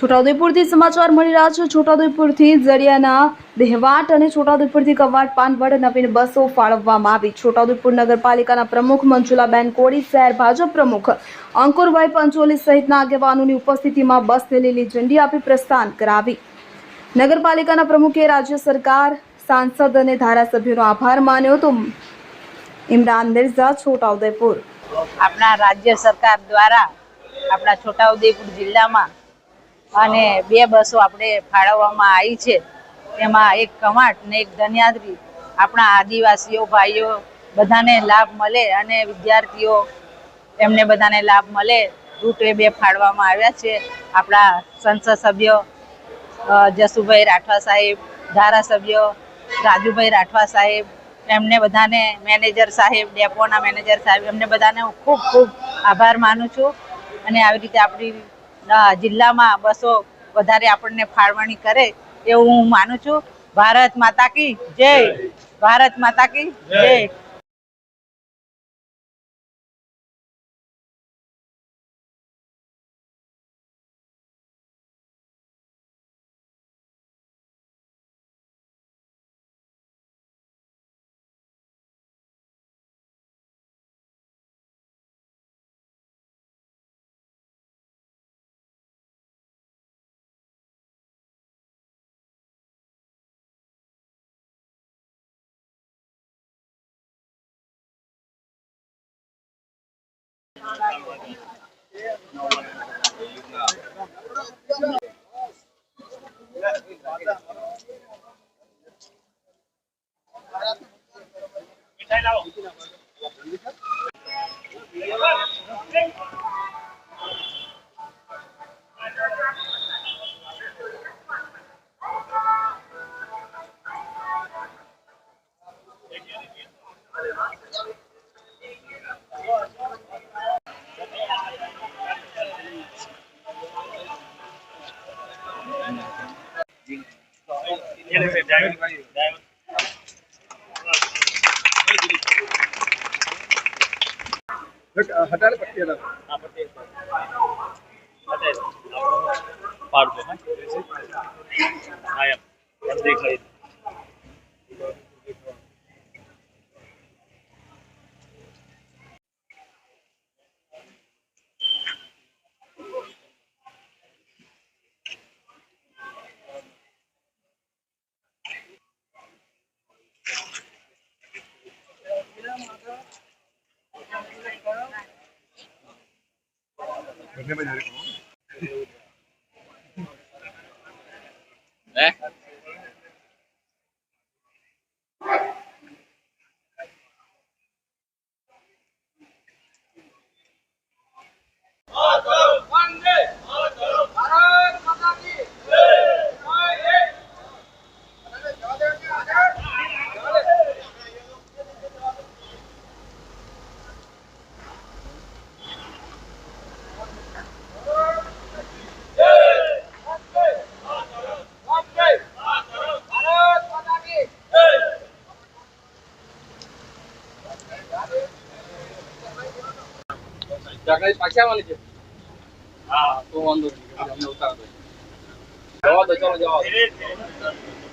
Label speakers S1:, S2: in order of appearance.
S1: છોટાઉદેપુરથી સમાચાર મળી રહ્યા છે। છોટાઉદેપુરથી જડિયાના દેહવાટ અને છોટાઉદેપુરથી કવાટ પાનવડ નવીન બસો ફાળવવામાં આવી। છોટાઉદેપુર નગરપાલિકાના પ્રમુખ મંજુલાબેન કોળી, શહેર ભાજપ પ્રમુખ અંકુરભાઈ પંચોલી સહિતના આગેવાનોની ઉપસ્થિતિમાં બસને લીલી ઝંડી આપી પ્રસ્થાન કરાવી। નગરપાલિકાના પ્રમુખે રાજ્ય સરકાર, સાંસદ અને ધારાસભ્યોનો આભાર માન્યો હતો। ઇમરાન મિર્ઝા, છોટાઉદેપુર।
S2: આપણા રાજ્ય સરકાર દ્વારા આપણા છોટાઉદેપુર જિલ્લામાં અને બે બસો આપણે ફાળવવામાં આવી છે। તેમાં એક કવાંટ ને એક ધન્યાદ્રી। આપણા આદિવાસીઓ ભાઈઓ બધાને લાભ મળે અને વિદ્યાર્થીઓ એમને બધાને લાભ મળે રૂટે બે ફાળવવામાં આવ્યા છે। આપણા સંસદ સભ્ય જસુભાઈ રાઠવા સાહેબ, ધારાસભ્ય રાજુભાઈ રાઠવા સાહેબ, એમને બધાને મેનેજર સાહેબ, ડેપોના મેનેજર સાહેબ, એમને બધાને હું ખૂબ ખૂબ આભાર માનું છું। અને આવી રીતે આપણી જિલ્લામાં બસો વધારે આપણને ફાળવણી કરે એવું હું માનું છું। ભારત માતા કી જય, ભારત માતા કી જય।
S3: हटा ले पट्टी हटा। हाँ पट्टी हटा पार दो। हाँ यार अब देख लो। घरने में जा रहे हो? जाकर पाछा वाले के हाँ तो वांदो नहीं हमने उतार दो जवाब दो चलो जवाब